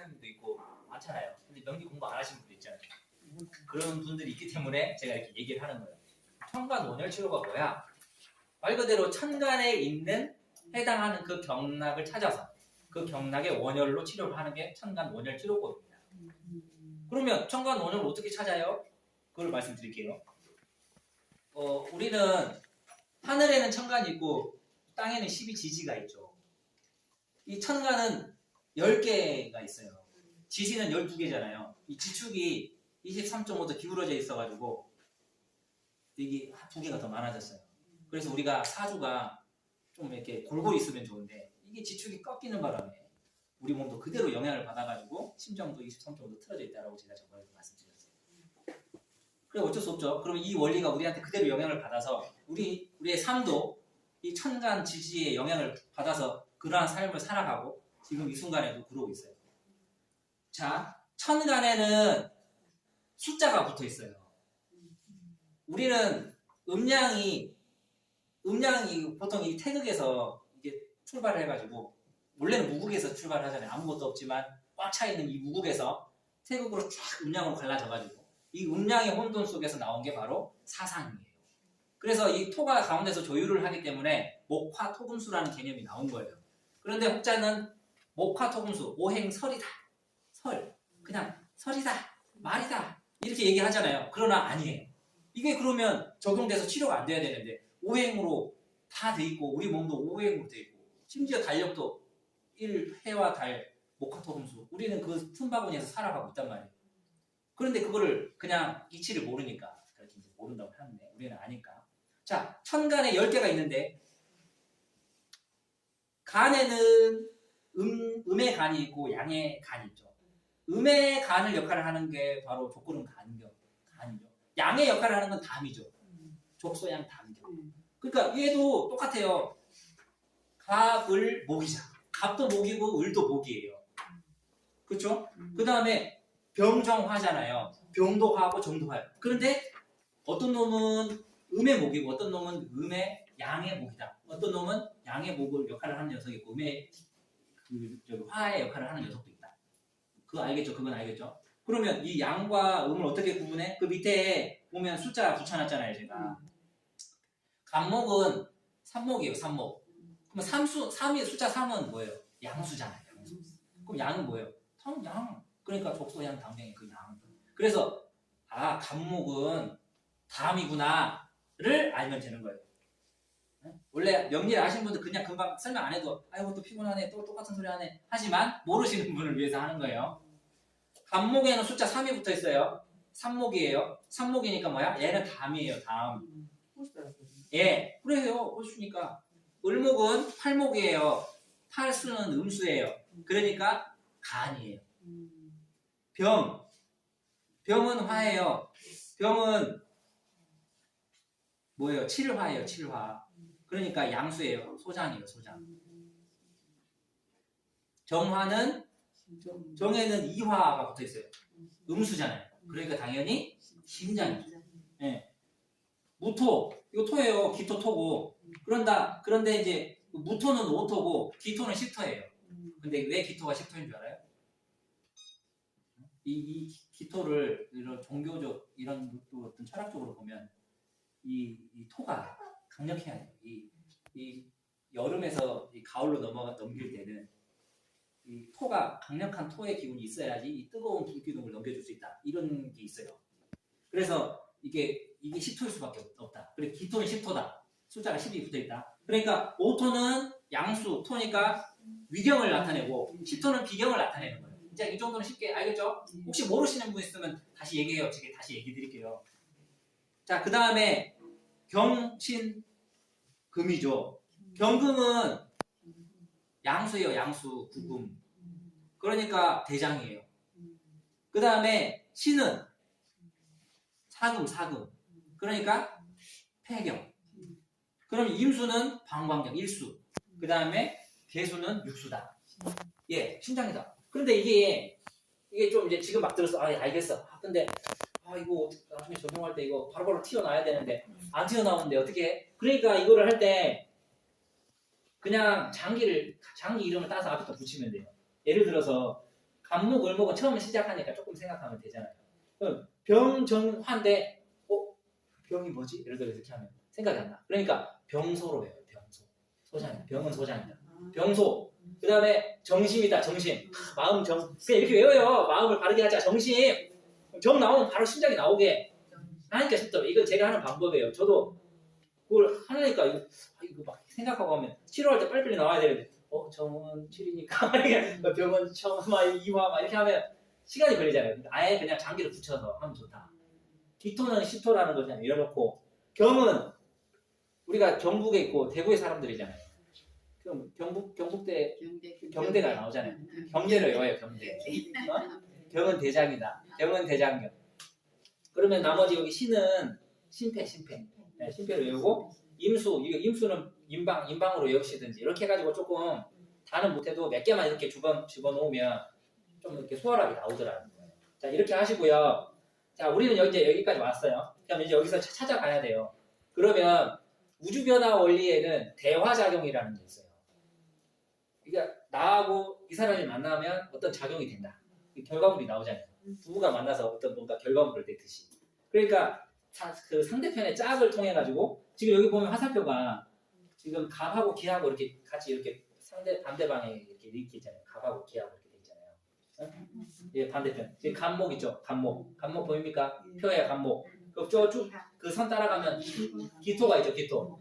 하시는 분도 있고 많잖아요. 근데 명리 공부 안 하시는 분도 있잖아요. 그런 분들이 있기 때문에 제가 이렇게 얘기를 하는 거예요. 천간 원열 치료가 뭐야? 말 그대로 천간에 있는 해당하는 그 경락을 찾아서 그 경락의 원열로 치료를 하는 게 천간 원열 치료법입니다. 그러면 천간 원열을 어떻게 찾아요? 그걸 말씀드릴게요. 우리는 하늘에는 천간이 있고 땅에는 12지지가 있죠. 이 천간은 10개가 있어요. 지지는 12개잖아요. 이 지축이 23.5도 기울어져 있어가지고 이게 2개가 더 많아졌어요. 그래서 우리가 사주가 좀 이렇게 골고루 있으면 좋은데 이게 지축이 꺾이는 바람에 우리 몸도 그대로 영향을 받아가지고 심정도 23.5도 틀어져 있다고 제가 저번에도 말씀드렸어요. 그래 어쩔 수 없죠. 그러면 이 원리가 우리한테 그대로 영향을 받아서 우리의 삶도 이 천간 지지의 영향을 받아서 그러한 삶을 살아가고 지금 이 순간에도 그러고 있어요. 자, 천간에는 숫자가 붙어 있어요. 우리는 음양이 보통 이 태극에서 이게 출발을 해가지고 원래는 무국에서 출발을 하잖아요. 아무것도 없지만 꽉 차 있는 이 무국에서 태극으로 쫙 음양으로 갈라져가지고 이 음양의 혼돈 속에서 나온 게 바로 사상이에요. 그래서 이 토가 가운데서 조율을 하기 때문에 목화 토금수라는 개념이 나온 거예요. 그런데 혹자는 목화 토금수 오행설이다. 설 그냥 설이다 말이다 이렇게 얘기하잖아요. 그러나 아니에요. 이게 그러면 적용돼서 치료가 안 돼야 되는데 오행으로 다 돼 있고 우리 몸도 오행으로 돼 있고 심지어 달력도 1해와 달 목화토금수 우리는 그 틈바구니에서 살아가고 있단 말이에요. 그런데 그거를 그냥 이치를 모르니까 그렇게 이제 모른다고 하는데 우리는 아니까. 자, 천간에 10개가 있는데 간에는 음의 간이 있고 양의 간이 있죠. 음의 간을 역할을 하는 게 바로 족구름 간이죠. 양의 역할을 하는 건 담이죠. 족소양 담이죠. 그러니까 얘도 똑같아요. 갑, 을, 목이자. 갑도 목이고 을도 목이에요. 그렇죠? 그 다음에 병정화잖아요. 병도 화고 정도 화요. 그런데 어떤 놈은 음의 목이고 어떤 놈은 음의 양의 목이다. 어떤 놈은 양의 목을 역할을 하는 녀석이 있고 음의 화의 역할을 하는 녀석도 있다. 그거 알겠죠? 그건 알겠죠? 그러면 이 양과 음을 어떻게 구분해? 그 밑에 보면 숫자 붙여놨잖아요, 제가. 간목은 삼목이에요, 삼목. 그럼 삼이 숫자 3은 뭐예요? 양수잖아요, 양수. 그럼 양은 뭐예요? 양. 그러니까 족소양 담양의 그 양. 그래서 간목은 담이구나를 알면 되는 거예요. 원래 명리를 아시는 분들 그냥 금방 설명 안 해도 아이고 또 피곤하네 또 똑같은 소리 하네 하지만 모르시는 분을 위해서 하는 거예요. 간목에는 숫자 3이 붙어 있어요. 삼목이에요. 삼목이니까 뭐야? 얘는 담이에요. 담. 예, 그래요. 홀수니까. 을목은 팔목이에요. 팔수는 음수예요. 그러니까 간이에요. 병은 화예요. 병은 뭐예요? 칠화예요. 칠화. 그러니까 양수예요. 소장이에요. 소장. 정에는 이화가 붙어 있어요. 음수잖아요. 그러니까 당연히 심장이죠. 예. 무토, 이거 토예요. 기토 토고. 그런데 이제 무토는 오토고 기토는 식토예요. 근데 왜 기토가 식토인 줄 알아요? 이 기토를 이런 종교적 이런 어떤 철학적으로 보면 이 토가 강력해야 돼요. 이 여름에서 이 가을로 넘길 때는 이 토가 강력한 토의 기운이 있어야지 이 뜨거운 불기둥을 넘겨줄 수 있다. 이런 게 있어요. 그래서 이게 10토일 수밖에 없다. 그리고 기토는 10토다. 숫자가 10이 붙어있다. 그러니까 5토는 양수, 토니까 위경을 나타내고 10토는 비경을 나타내는 거예요. 이제 이 정도는 쉽게 알겠죠? 혹시 모르시는 분 있으면 다시 얘기해요. 제가 다시 얘기 드릴게요. 자, 그 다음에 경신, 금이죠. 경금은 양수예요. 양수, 구금. 그러니까 대장이에요. 그 다음에 신은 사금. 그러니까 폐경. 그럼 임수는 방광경, 일수. 그 다음에 개수는 육수다. 예, 신장이다. 그런데 이게 좀 이제 지금 막 들어서 알겠어. 근데 이거 나중에 적용할 때 이거 바로바로 튀어나와야 되는데 안 튀어나오는데 어떻게 해? 그러니까 이거를 할 때 장기 이름을 따서 앞에다 붙이면 돼요. 예를 들어서 간목, 을목은 처음 시작하니까 조금 생각하면 되잖아요. 그럼 병정화인데 병이 뭐지? 예를 들어 이렇게 하면 생각이 안 나. 그러니까 병소로 외워요. 병소. 소장. 병은 소장이다. 병소. 그 다음에 정심이다. 정심. 마음 정. 그냥 이렇게 외워요. 마음을 바르게 하자. 정심. 정 나오면 바로 심장이 나오게 하니까 쉽더라고요. 이건 제가 하는 방법이에요. 저도 그걸 하니까 이거 막 생각하고 하면 치료할 때 빨리빨리 나와야 되는데 정은 7이니까 병은 처마 2화 막 이렇게 하면 시간이 걸리잖아요. 아예 그냥 장기를 붙여서 하면 좋다. 기토는 10토라는 걸 그냥 밀어놓고 경은 우리가 경북에 있고 대구의 사람들이잖아요. 그럼 경북대 경대가 나오잖아요. 경대를 외워요. 경대. 경은 대장이다. 경은 대장경. 그러면 나머지 여기 신은 심패. 네, 심패를 외우고 임수는 인방으로 외우시든지 이렇게 해가지고 조금 다는 못해도 몇 개만 이렇게 집어놓으면 좀 이렇게 수월하게 나오더라고요. 자 이렇게 하시고요. 자 우리는 이제 여기까지 왔어요. 그럼 이제 여기서 찾아가야 돼요. 그러면 우주변화 원리에는 대화작용이라는 게 있어요. 그러니까 나하고 이 사람이 만나면 어떤 작용이 된다. 결과물이 나오잖아요. 부부가 만나서 어떤 뭔가 결과물을 내듯이. 그러니까 그 상대편의 짝을 통해 가지고 지금 여기 보면 화살표가 지금 갑하고 기하고 이렇게 같이 이렇게 반대방에 이렇게 있잖아요. 갑하고 기하고 이렇게 돼 있잖아요. 예, 반대편. 지금 갑목 있죠. 갑목 보입니까? 표에 갑목. 쭉 그 선 따라가면 기토가 있죠. 기토.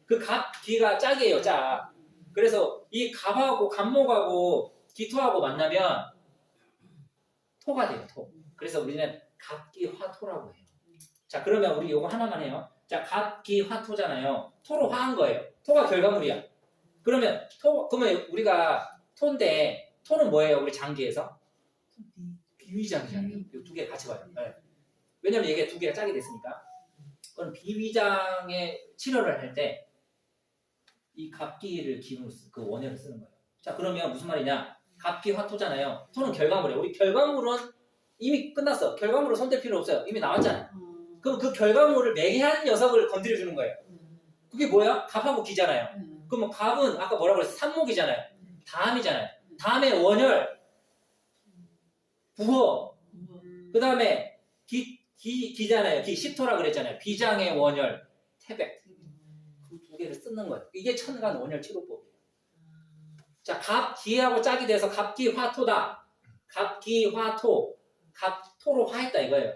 그 갑 기가 짝이에요. 짝. 그래서 이 갑하고 갑목하고 기토하고 만나면 토가 돼요. 토. 그래서 우리는 갑기화토라고 해요. 자 그러면 우리 이거 하나만 해요. 자 갑기화토잖아요. 토로 화한 거예요. 토가 결과물이야. 그러면 그러면 우리가 토인데 토는 뭐예요? 우리 장기에서 비위장이잖아요. 이 두 개 같이 봐요. 네. 왜냐면 이게 두 개가 짝이 됐으니까. 그럼 비위장의 치료를 할 때 이 갑기를 기준으로 그 원형을 쓰는 거예요. 자 그러면 무슨 말이냐? 갑기화토잖아요. 토는 결과물이에요. 우리 결과물은 이미 끝났어. 결과물을 손댈 필요 없어요. 이미 나왔잖아요. 그럼 그 결과물을 매개한 녀석을 건드려주는 거예요. 그게 뭐야? 갑하고 기잖아요. 그럼 갑은 아까 뭐라고 그랬어? 삼목이잖아요. 다음이잖아요. 다음에 원열, 부호, 그 다음에 기잖아요. 기, 십토라 그랬잖아요. 비장의 원열, 태백. 그 두 개를 쓰는 거예요. 이게 천간 원열 치료법이에요. 자, 갑기하고 짝이 돼서 갑기화토다. 갑기화토. 갑토로 화했다 이거예요.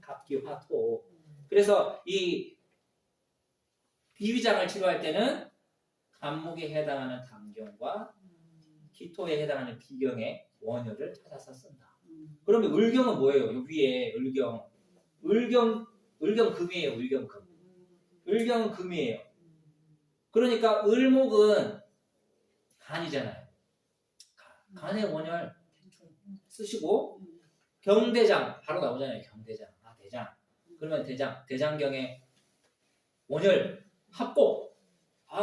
갑기화토. 그래서 이 비위장을 치료할 때는 갑목에 해당하는 담경과 기토에 해당하는 비경의 원효를 찾아서 쓴다. 그러면 을경은 뭐예요? 위에 을경. 을경금이에요. 을경금. 을경은 금이에요. 그러니까 을목은 간이잖아요. 간의 원열 쓰시고 경대장 바로 나오잖아요. 경대장. 대장. 그러면 대장경의 원열 합복.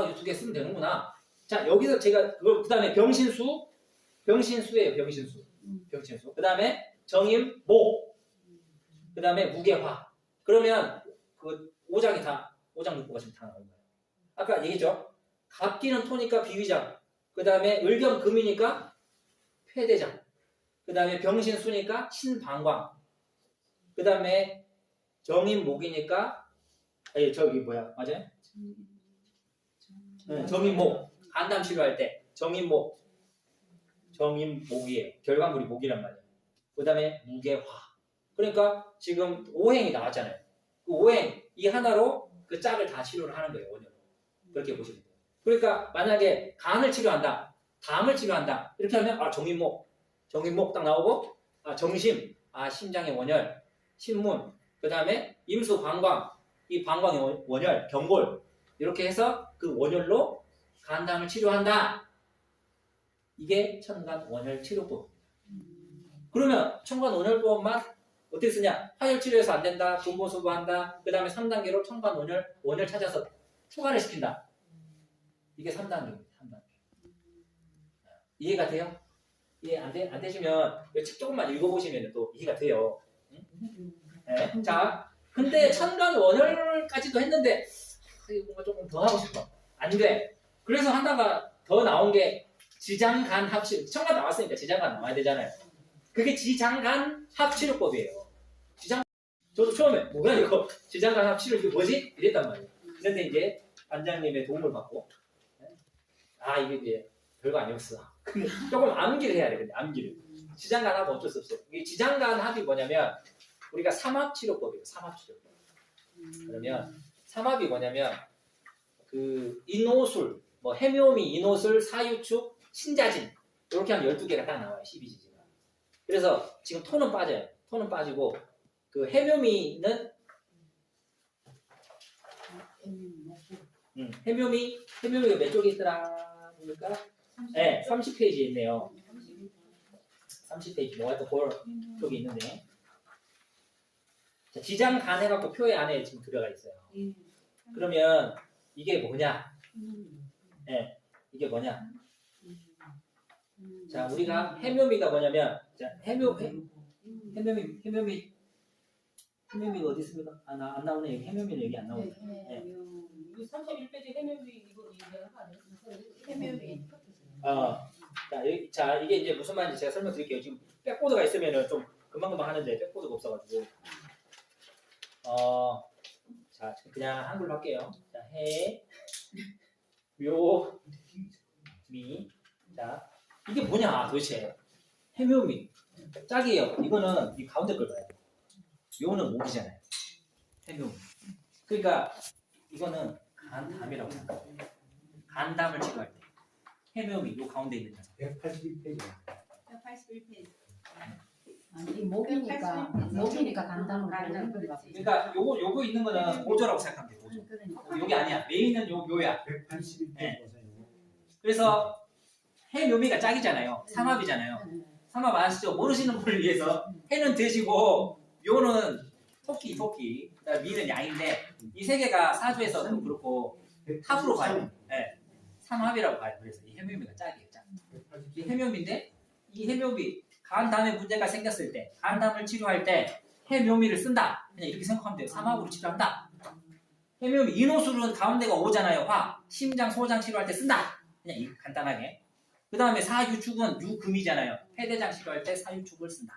이 두 개 쓰면 되는구나. 자 여기서 제가 그 다음에 병신수예요. 병신수. 그 다음에 정임 목. 그 다음에 무게화. 그러면 그 오장 6부가 지금 다 나온 거예요. 아까 얘기죠. 갑기는 토니까 비위장. 그 다음에 을경금이니까 폐대장. 그 다음에 병신수니까 신방광. 그 다음에 정임목이니까 맞아요? 정임목. 간담 치료할 때 정임목이에요. 결과물이 목이란 말이에요. 그 다음에 무게화. 그러니까 지금 오행이 나왔잖아요. 그 오행 이 하나로 그 짝을 다 치료를 하는 거예요. 원효로. 그렇게 보시면 돼요. 그러니까 만약에 간을 치료한다, 담을 치료한다 이렇게 하면 정임목 딱 나오고 정심, 심장의 원열, 신문, 그 다음에 임수 방광, 이 방광의 원열, 경골 이렇게 해서 그 원열로 간담을 치료한다. 이게 천간 원열 치료법. 그러면 천간 원열법만 어떻게 쓰냐? 화열 치료해서 안 된다, 분보수부한다. 그 다음에 3단계로 천간 원열 찾아서 추가를 시킨다. 이게 3단계입니다. 3단계. 이해가 돼요? 이해 안 되시면 이 책 조금만 읽어보시면 또 이해가 돼요. 네. 자, 근데 천간 원열까지도 했는데 이거 뭔가 조금 더 하고 싶어. 안 돼. 그래서 하다가 더 나온 게 지장간 합식. 천간 나왔으니까 지장간 나와야 되잖아요. 그게 지장간 합치료법이에요. 저도 처음에 뭐야 이거 지장간 합치료 이게 뭐지? 이랬단 말이에요. 그런데 이제 반장님의 도움을 받고 아 이게 이제 별거 아니었어. 근데 조금 암기를 해야 돼. 근데 암기를. 지장간 합은 어쩔 수 없어요. 이 지장간 합이 뭐냐면 우리가 삼합치료법이에요. 삼합치료법. 그러면 삼합이 뭐냐면 그 인호술, 뭐 해묘미, 인호술, 사유축, 신자진 이렇게 하면 12개가 딱 나와요. 12지지가. 그래서 지금 토는 빠져요. 토는 빠지고 그 해묘미는 해묘미가 몇 쪽에 있더라 보니까 네, 30페이지에 있네요. 30페이지 뭐가 또 볼 쪽에 있는데 자, 지장간 해갖고 표의 안에 지금 들어가 있어요. 그러면 이게 뭐냐? 네, 이게 뭐냐? 자, 우리가 해묘미가 뭐냐면 자, 해묘미가 어디 있습니까? 안 나오네. 여기 해묘미는 여기 안 나오네. 네. 31페이지 해묘미 이거 얘기하는 거 아니에요? 해묘미. 자, 이게 이제 무슨 말인지 제가 설명드릴게요. 지금 백보드가 있으면은 좀 금방금방 하는데 백보드가 없어가지고 자, 그냥 한글로 할게요. 자, 묘, 미. 자, 이게 뭐냐 도대체? 해묘미. 짝이에요. 이거는 이 가운데 걸 봐야 돼요. 요는 목이잖아요. 해묘미. 그러니까 이거는 간담이라고 생각해요. 간담을 치료할 때. 해묘미 요 가운데 있는 녀석. 181페이지. 181페이지. 아니 목이니까 간담을 가는 거지. 그러니까 요거 있는 거는 보조라고 생각하면 돼요. 보조. 그러니까. 요게 아니야. 메인은 요야. 181페이지 네. 보세요. 그래서 해묘미가 짝이잖아요. 삼합이잖아요. 삼합 아시죠? 모르시는 분을 위해서 해는 돼지고 묘는 토끼. 그다음 미는 양인데 이 세 개가 사주에서 좀 그렇고 합으로 봐요. 네. 삼합이라고 봐요. 그래서 이 해묘미가 짝이에요. 짝. 이 해묘미인데 이 해묘미 간담에 문제가 생겼을 때 간담을 치료할 때 해묘미를 쓴다. 그냥 이렇게 생각하면 돼요. 삼합으로 치료한다. 해묘미 인호술은 가운데가 오잖아요. 화. 심장, 소장 치료할 때 쓴다. 그냥 간단하게. 그 다음에 사유축은 유금이잖아요. 폐대장 치료할 때 사유축을 쓴다.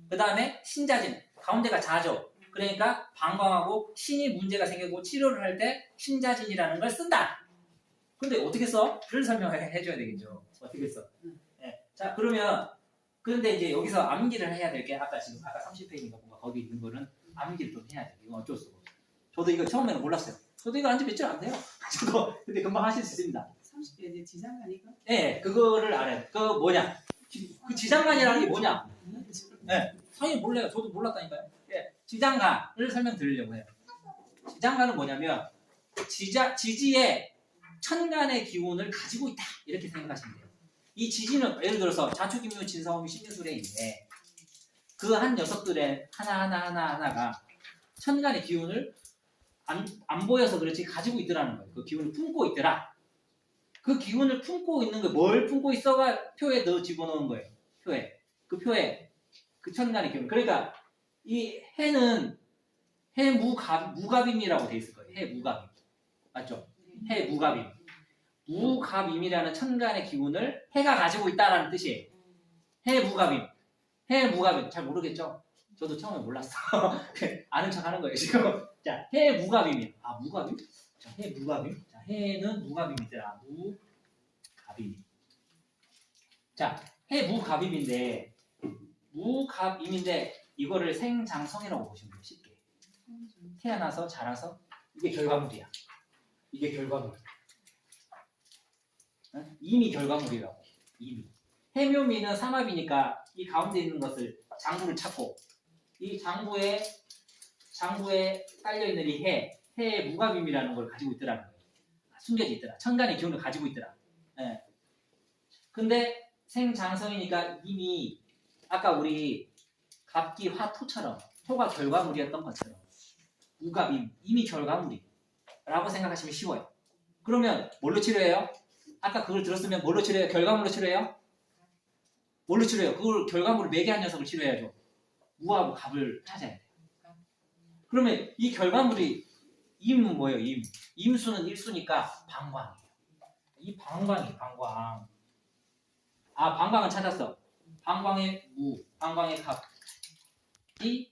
그 다음에 신자진 가운데가 자죠. 그러니까 방광하고 신이 문제가 생기고 치료를 할 때 신자진이라는 걸 쓴다. 근데 어떻게 써? 그걸 설명을 해줘야 되겠죠. 어떻게 써? 네. 자 그러면 그런데 이제 여기서 암기를 해야 될 게 아까 30페이지인가 뭔가 거기 있는 거는 암기를 좀 해야 돼요. 이건 어쩔 수 없고. 저도 이거 처음에는 몰랐어요. 저도 이거 안지 몇 줄 안 돼요. 저도 근데 금방 하실 수 있습니다. 30페이지 지장간이가? 네, 그거를 알아요. 그 뭐냐? 그 지장간이라는 게 뭐냐? 네, 선생님 몰라요. 저도 몰랐다니까요. 네, 지장간을 설명드리려고 해요. 지장간은 뭐냐면 지지의 천간의 기운을 가지고 있다 이렇게 생각하시면 돼요. 이 지지는 예를 들어서 자축인묘, 진사오미, 신유술에 있는데 그 한 녀석들의 하나가 천간의 기운을 안 보여서 그렇지 가지고 있더라는 거예요. 그 기운을 품고 있더라. 그 기운을 품고 있는 거 뭘 품고 있어가 표에 넣어 집어넣은 거예요. 표에 그 천간의 기운. 그러니까 이 해는 무갑임이라고 돼 있을 거예요. 해무갑임. 맞죠? 해무갑임. 무갑임이라는 천간의 기운을 해가 가지고 있다라는 뜻이에요. 해무갑임. 잘 모르겠죠? 저도 처음에 몰랐어. 아는 척 하는 거예요, 지금. 자, 해무갑임이에요. 아, 무갑임? 자, 해무갑임. 자, 해는 무갑임이더라. 무갑임. 자, 해무갑임인데 이거를 생장성이라고 보시면 돼요, 쉽게. 태어나서 자라서 이게 결과물이야. 이게 결과물. 이미 결과물이라고. 이미. 해묘미는 삼합이니까 이 가운데 있는 것을 장부를 찾고 이 장부에 딸려 있는 이 해의 무갑임이라는 걸 가지고 있더라는 거예요. 숨겨져 있더라. 천간의 기운을 가지고 있더라. 예. 근데 생장성이니까 이미 아까 우리 갑기 화토처럼 토가 결과물이었던 것처럼 무갑임 이미 결과물이라고 생각하시면 쉬워요. 그러면 뭘로 치료해요? 아까 그걸 들었으면 뭘로 치료해요? 결과물로 치료해요? 뭘로 치료해요? 그걸 결과물을 매개한 녀석을 치료해야죠. 무하고 갑을 찾아야 돼요. 그러면 이 결과물이 임은 뭐예요? 임수는 1수니까 방광이에요. 이 방광. 아, 방광은 찾았어. 방광의 무, 방광의 갑이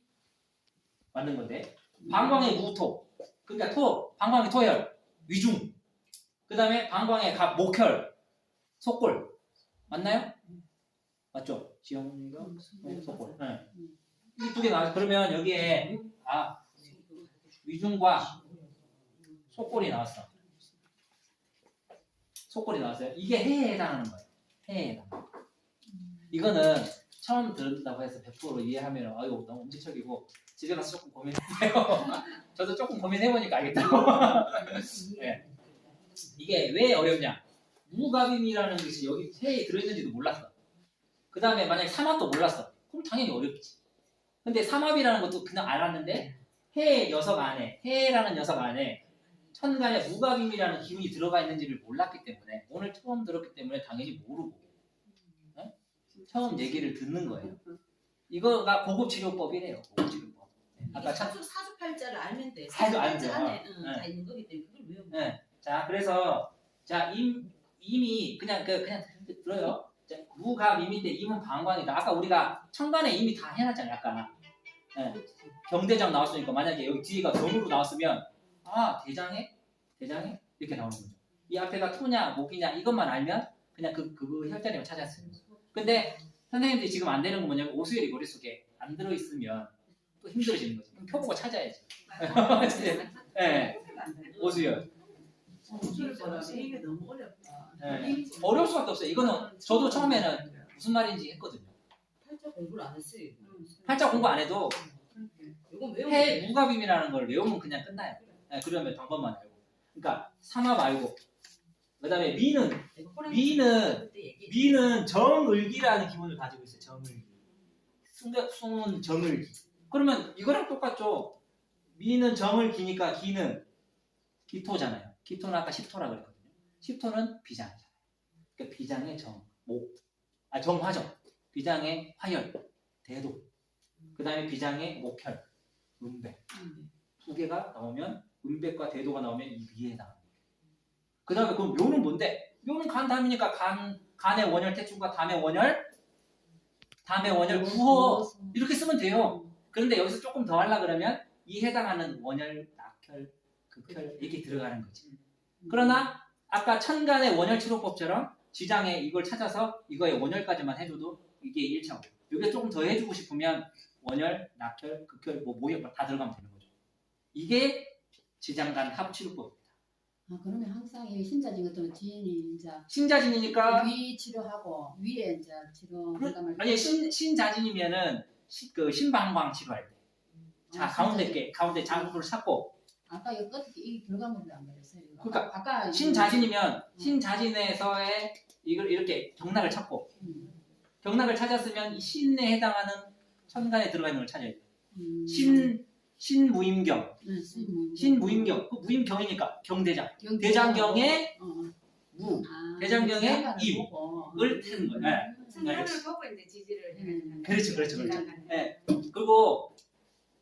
맞는 건데 방광의 무토, 그러니까 토, 방광의 토혈, 위중. 그 다음에 방광의 갑, 목혈, 속골. 맞나요? 맞죠? 지영이가 속골. 네. 이 두 개 나와서 그러면 여기에 위중과 속골이 나왔어. 속골이 나왔어요. 이게 해에 해당하는 거예요. 해에 해당. 이거는 처음 들었다고 해서 100% 이해하면 아유 너무 엄지척이고 집에 가서 조금 고민해요. 저도 조금 고민해보니까 알겠다고. 네. 이게 왜 어렵냐? 무갑임이라는 것이 여기 해에 들어있는지도 몰랐어. 그 다음에 만약에 삼합도 몰랐어. 그럼 당연히 어렵지. 근데 삼합이라는 것도 그냥 알았는데 해 녀석 안에, 해라는 녀석 안에 천간에 무갑임이라는 기운이 들어가 있는지를 몰랐기 때문에 오늘 처음 들었기 때문에 당연히 모르고 네? 처음 얘기를 듣는 거예요. 이거가 고급 치료법이래요. 고급 치료법. 아까 사주팔자를 알면 돼. 사주 알면 돼요. 안에 네. 다 있는 거기 때문에 그걸 외우면 돼. 네. 자, 그래서 자 임이 그냥 들어요. 자, 무갑 임인데 임은 방광이다. 아까 우리가 천간에 임이 다 해놨잖아요. 아까 네. 경대장 나왔으니까 만약에 여기 뒤가 경으로 나왔으면 대장에 이렇게 나오는 거죠. 이 앞에가 토냐 목이냐 이것만 알면 그냥 그 혈자리만 찾았어요. 근데 선생님들이 지금 안 되는 건 뭐냐면 오수열이 머릿속에 안 들어있으면 또 힘들어지는 거지. 그럼 펴보고 찾아야지. 네. 오수열. 이게 너무 어렵다. 네. 어려울 수밖에 없어요. 이거는 저도 처음에는 무슨 말인지 했거든요. 팔자 공부를 안 했어요. 팔자 공부 안 해도 이건 외우면 해 돼. 무갑임이라는 걸 외우면 그냥 끝나요. 네, 그러면 방법만 알고. 그러니까 삼합 알고. 그다음에 미는 정을기라는 기분을 가지고 있어요. 정을기. 숨은 정을기. 그러면 이거랑 똑같죠. 미는 정을기니까 기는 기토잖아요. 기토는 아까 십토라 그랬거든요. 십토는 비장이잖아요. 그러니까 비장의 정화죠. 비장의 화열, 대도. 그 다음에 비장의 목혈, 음백. 두 개가 나오면 음백과 대도가 나오면 이 위에 나옵니다. 그 다음에 그럼 묘는 뭔데? 묘는 간담이니까 간의 원혈 태충과 담의 원혈 구호 이렇게 쓰면 돼요. 그런데 여기서 조금 더 하려 그러면 이 해당하는 원혈, 낙혈, 극혈 이렇게 들어가는 거지. 그러나 아까 천간의 원혈 치료법처럼 지장에 이걸 찾아서 이거의 원혈까지만 해줘도 이게 1차고 여기에 조금 더 해주고 싶으면 원혈, 낙혈, 극혈, 모혈 다 들어가면 되는 거죠. 이게 지장간 합치료법입니다. 그러면 항상 이 신자진 같은 지인이 이제 신자진이니까 위 치료하고 위에 이제 치료 아니 신자진이면은 신방광 치료할 때. 자 가운데 장부를 찾고 아까 이거 끝에 이 결과물을 안 그랬어요. 그러니까 아까 신자진이면 신자진에서의 이걸 이렇게 경락을 찾고 경락을 찾았으면 이 신에 해당하는 천간에 들어가 있는 걸 찾아야 돼요. 신무임경. 신무임경. 그 무임경이니까 경대장. 대장경에 무. 대장경에 임을 태는 거예요. 네. 성향을 보고 이제 지지를 해야 그렇죠. 네. 그리고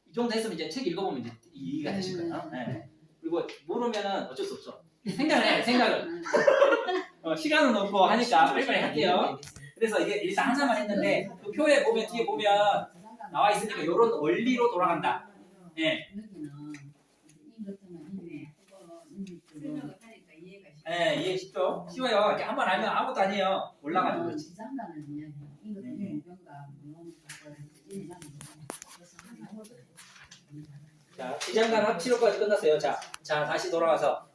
이 정도 했으면 이제 책 읽어보면 이제 이해가 되실 거예요. 네. 그리고 모르면은 어쩔 수 없어. 생각을. 시간은 없고 하니까 빨리빨리 할게요. 그래서 이게 일단 하나만 했는데 그 표에 보면 뒤에 보면 나와 있으니까 이런 원리로 돌아간다. 예. 설명을 하니까 이해가 쉽죠. 예, 이해 쉽죠? 쉬워요. 이렇게 한번 알면 아무것도 아니에요. 올라가는 거지. 자, 지장간 합치료까지 끝났어요. 자, 다시 돌아와서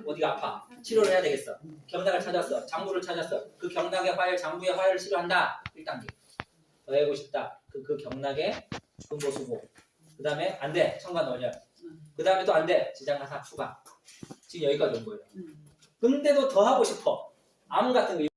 어디가 아파? 치료를 해야 되겠어. 경락을 찾았어. 장부를 찾았어. 그 경락의 화열, 장부의 화열을 치료한다. 1단계. 더하고 싶다. 그 경락의 근보수고. 그 다음에 안 돼. 천간 원열. 그 다음에 또 안 돼. 지장간 추가. 지금 여기까지 온 거예요. 근데도 더 하고 싶어. 암 같은 거